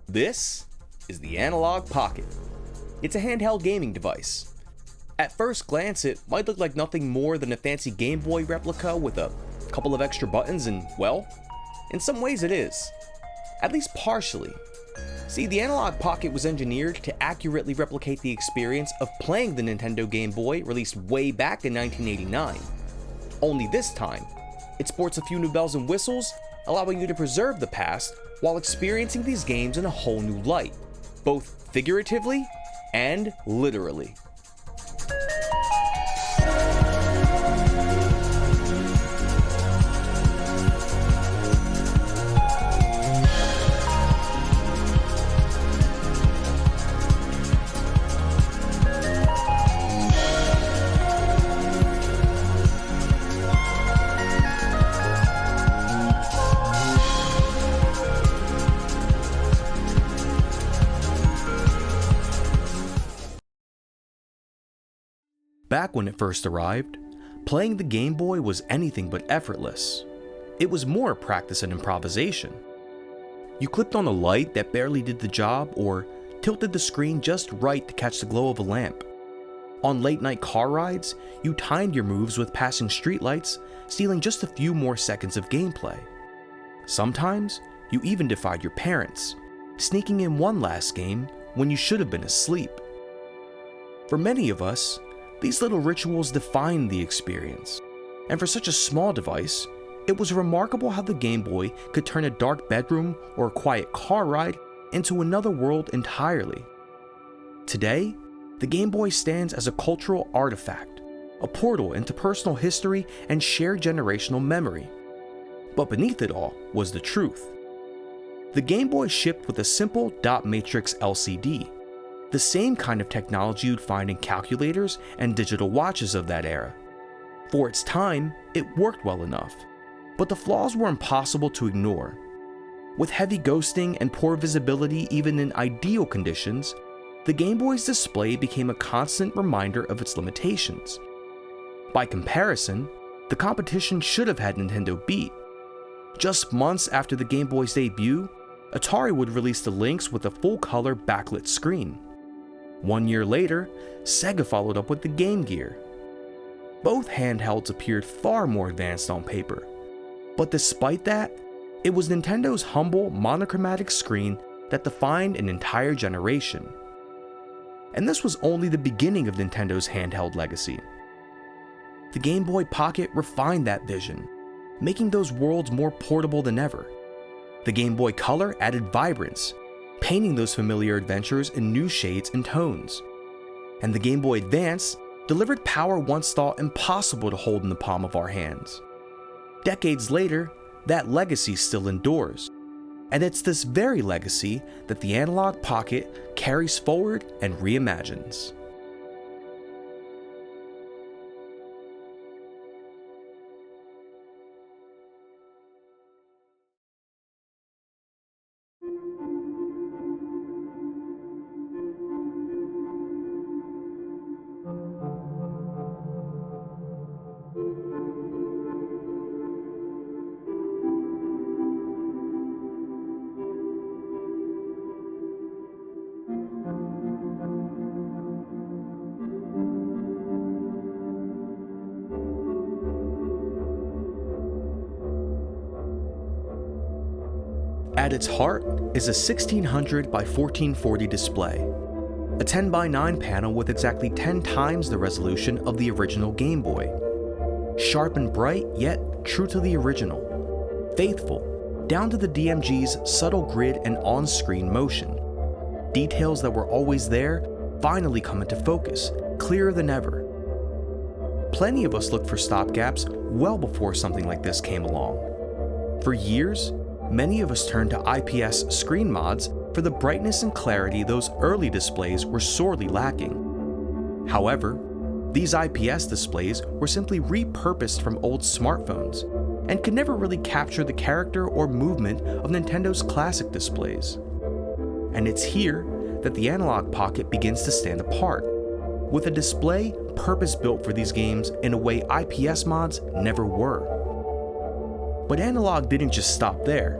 This is the Analogue Pocket. It's a handheld gaming device. At first glance, it might look like nothing more than a fancy Game Boy replica with a couple of extra buttons and, well, in some ways it is. At least partially. See, the Analogue Pocket was engineered to accurately replicate the experience of playing the Nintendo Game Boy released way back in 1989. Only this time, it sports a few new bells and whistles, allowing you to preserve the past while experiencing these games in a whole new light, both figuratively and literally. Back when it first arrived, playing the Game Boy was anything but effortless. It was more practice and improvisation. You clipped on a light that barely did the job or tilted the screen just right to catch the glow of a lamp. On late night car rides, you timed your moves with passing streetlights, stealing just a few more seconds of gameplay. Sometimes, you even defied your parents, sneaking in one last game when you should have been asleep. For many of us, these little rituals defined the experience, and for such a small device, it was remarkable how the Game Boy could turn a dark bedroom or a quiet car ride into another world entirely. Today, the Game Boy stands as a cultural artifact, a portal into personal history and shared generational memory. But beneath it all was the truth. The Game Boy shipped with a simple dot matrix LCD, the same kind of technology you'd find in calculators and digital watches of that era. For its time, it worked well enough, but the flaws were impossible to ignore. With heavy ghosting and poor visibility even in ideal conditions, the Game Boy's display became a constant reminder of its limitations. By comparison, the competition should have had Nintendo beat. Just months after the Game Boy's debut, Atari would release the Lynx with a full-color backlit screen. 1 year later, Sega followed up with the Game Gear. Both handhelds appeared far more advanced on paper, but despite that, it was Nintendo's humble monochromatic screen that defined an entire generation. And this was only the beginning of Nintendo's handheld legacy. The Game Boy Pocket refined that vision, making those worlds more portable than ever. The Game Boy Color added vibrance, painting those familiar adventures in new shades and tones. And the Game Boy Advance delivered power once thought impossible to hold in the palm of our hands. Decades later, that legacy still endures. And it's this very legacy that the Analogue Pocket carries forward and reimagines. At its heart is a 1600 by 1440 display, a 10 by 9 panel with exactly 10 times the resolution of the original Game Boy. Sharp and bright, yet true to the original. Faithful, down to the DMG's subtle grid and on-screen motion. Details that were always there finally come into focus, clearer than ever. Plenty of us looked for stopgaps well before something like this came along. For years, many of us turned to IPS screen mods for the brightness and clarity those early displays were sorely lacking. However, these IPS displays were simply repurposed from old smartphones and could never really capture the character or movement of Nintendo's classic displays. And it's here that the Analogue Pocket begins to stand apart, with a display purpose-built for these games in a way IPS mods never were. But Analogue didn't just stop there.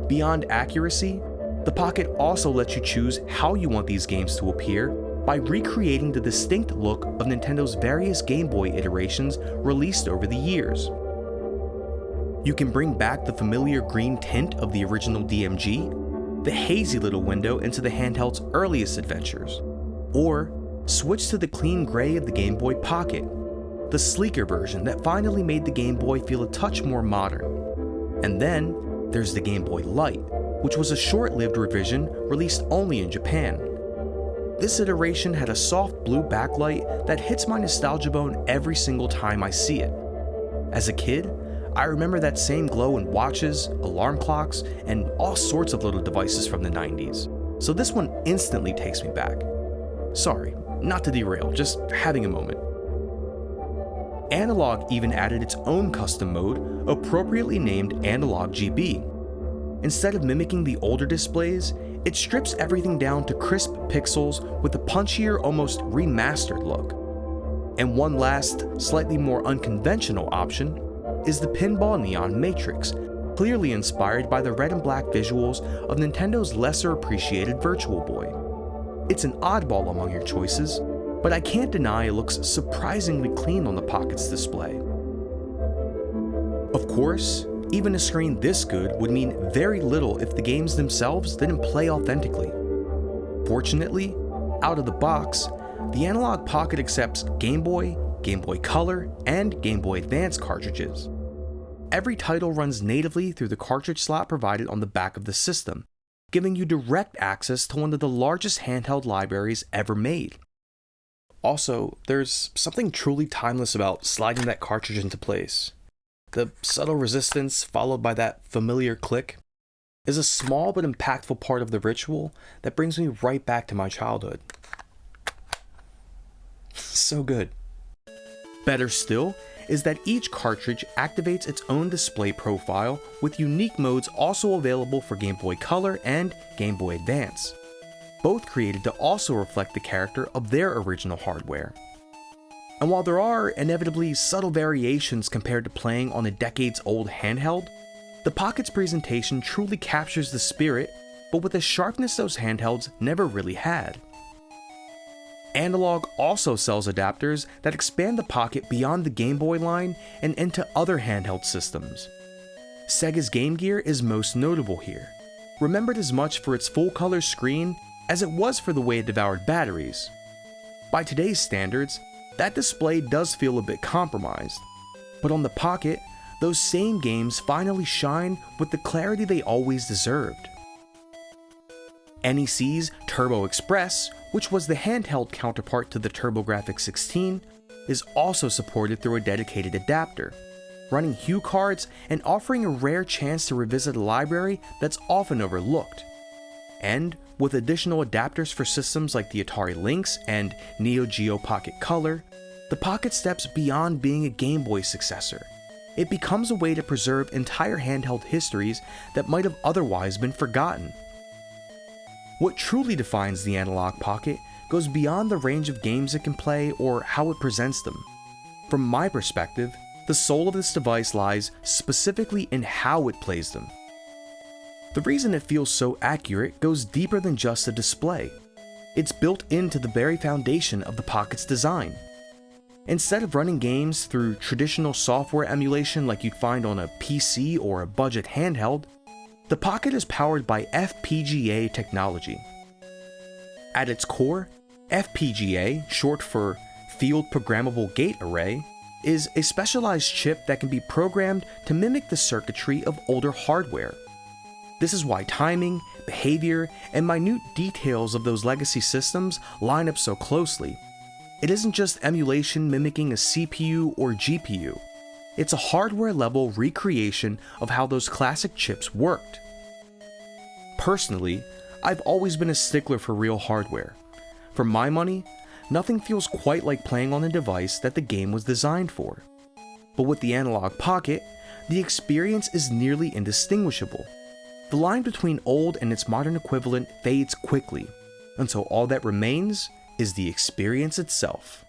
Beyond accuracy, The Pocket also lets you choose how you want these games to appear by recreating the distinct look of Nintendo's various Game Boy iterations released over the years. You can bring back the familiar green tint of the original DMG, the hazy little window into the handheld's earliest adventures, or switch to the clean gray of the Game Boy Pocket, the sleeker version that finally made the Game Boy feel a touch more modern. And then there's the Game Boy Light, which was a short-lived revision released only in Japan. This iteration had a soft blue backlight that hits my nostalgia bone every single time I see it. As a kid, I remember that same glow in watches, alarm clocks, and all sorts of little devices from the 90s, so this one instantly takes me back. Sorry, not to derail, just having a moment. Analogue even added its own custom mode, appropriately named Analogue GB. Instead of mimicking the older displays, it strips everything down to crisp pixels with a punchier, almost remastered look. And one last, slightly more unconventional option is the Pinball Neon Matrix, clearly inspired by the red and black visuals of Nintendo's lesser appreciated Virtual Boy. It's an oddball among your choices, but I can't deny it looks surprisingly clean on the Pocket's display. Of course, even a screen this good would mean very little if the games themselves didn't play authentically. Fortunately, out of the box, the Analogue Pocket accepts Game Boy, Game Boy Color, and Game Boy Advance cartridges. Every title runs natively through the cartridge slot provided on the back of the system, giving you direct access to one of the largest handheld libraries ever made. Also, there's something truly timeless about sliding that cartridge into place. The subtle resistance, followed by that familiar click, is a small but impactful part of the ritual that brings me right back to my childhood. So good. Better still is that each cartridge activates its own display profile with unique modes also available for Game Boy Color and Game Boy Advance, both created to also reflect the character of their original hardware. And while there are inevitably subtle variations compared to playing on a decades-old handheld, the Pocket's presentation truly captures the spirit, but with a sharpness those handhelds never really had. Analogue also sells adapters that expand the Pocket beyond the Game Boy line and into other handheld systems. Sega's Game Gear is most notable here, remembered as much for its full-color screen as it was for the way it devoured batteries. By today's standards, that display does feel a bit compromised, but on the Pocket, those same games finally shine with the clarity they always deserved. NEC's Turbo Express, which was the handheld counterpart to the TurboGrafx 16, is also supported through a dedicated adapter, running hue cards and offering a rare chance to revisit a library that's often overlooked. And with additional adapters for systems like the Atari Lynx and Neo Geo Pocket Color, the Pocket steps beyond being a Game Boy successor. It becomes a way to preserve entire handheld histories that might have otherwise been forgotten. What truly defines the Analogue Pocket goes beyond the range of games it can play or how it presents them. From my perspective, the soul of this device lies specifically in how it plays them. The reason it feels so accurate goes deeper than just a display. It's built into the very foundation of the Pocket's design. Instead of running games through traditional software emulation like you'd find on a PC or a budget handheld, the Pocket is powered by FPGA technology. At its core, FPGA, short for Field Programmable Gate Array, is a specialized chip that can be programmed to mimic the circuitry of older hardware. This is why timing, behavior, and minute details of those legacy systems line up so closely. It isn't just emulation mimicking a CPU or GPU. It's a hardware-level recreation of how those classic chips worked. Personally, I've always been a stickler for real hardware. For my money, nothing feels quite like playing on a device that the game was designed for. But with the Analogue Pocket, the experience is nearly indistinguishable. The line between old and its modern equivalent fades quickly, until all that remains is the experience itself.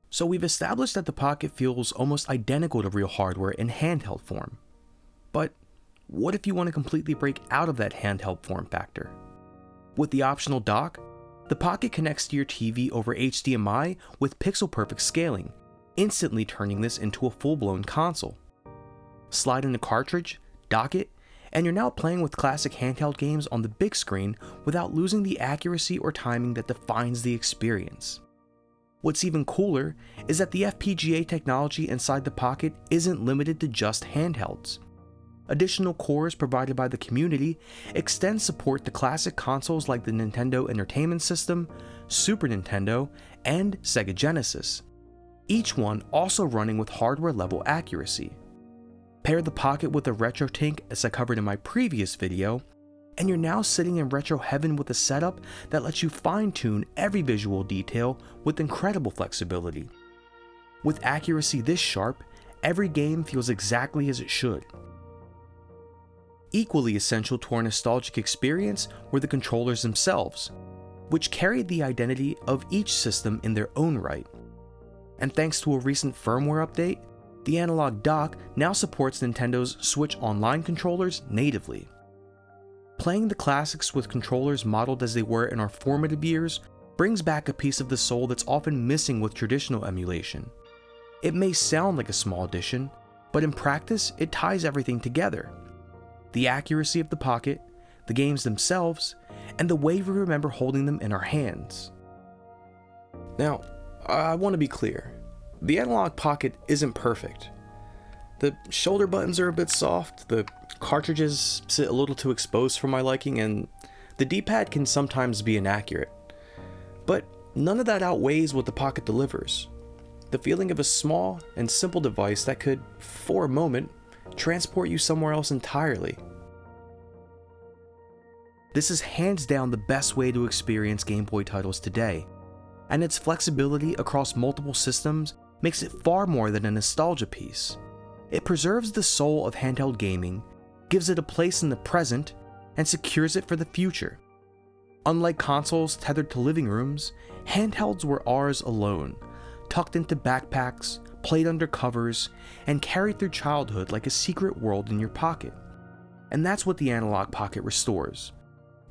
So we've established that the Pocket feels almost identical to real hardware in handheld form. But what if you want to completely break out of that handheld form factor? With the optional dock, the Pocket connects to your TV over HDMI with pixel-perfect scaling, instantly turning this into a full-blown console. Slide in a cartridge, dock it, and you're now playing with classic handheld games on the big screen without losing the accuracy or timing that defines the experience. What's even cooler is that the FPGA technology inside the Pocket isn't limited to just handhelds. Additional cores provided by the community extend support to classic consoles like the Nintendo Entertainment System, Super Nintendo, and Sega Genesis, each one also running with hardware-level accuracy. Pair the Pocket with a RetroTink, as I covered in my previous video, and you're now sitting in retro heaven with a setup that lets you fine-tune every visual detail with incredible flexibility. With accuracy this sharp, every game feels exactly as it should. Equally essential to our nostalgic experience were the controllers themselves, which carried the identity of each system in their own right. And thanks to a recent firmware update, the Analogue dock now supports Nintendo's Switch Online controllers natively. Playing the classics with controllers modeled as they were in our formative years brings back a piece of the soul that's often missing with traditional emulation. It may sound like a small addition, but in practice it ties everything together. The accuracy of the Pocket, the games themselves, and the way we remember holding them in our hands. Now, I want to be clear. The Analogue Pocket isn't perfect. The shoulder buttons are a bit soft, the cartridges sit a little too exposed for my liking, and the D-pad can sometimes be inaccurate. But none of that outweighs what the Pocket delivers. The feeling of a small and simple device that could, for a moment, transport you somewhere else entirely. This is hands down the best way to experience Game Boy titles today, and its flexibility across multiple systems makes it far more than a nostalgia piece. It preserves the soul of handheld gaming, gives it a place in the present, and secures it for the future. Unlike consoles tethered to living rooms, handhelds were ours alone, tucked into backpacks, played under covers, and carried through childhood like a secret world in your pocket. And that's what the Analogue Pocket restores.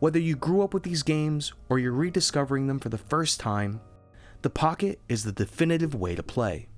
Whether you grew up with these games or you're rediscovering them for the first time, the Pocket is the definitive way to play.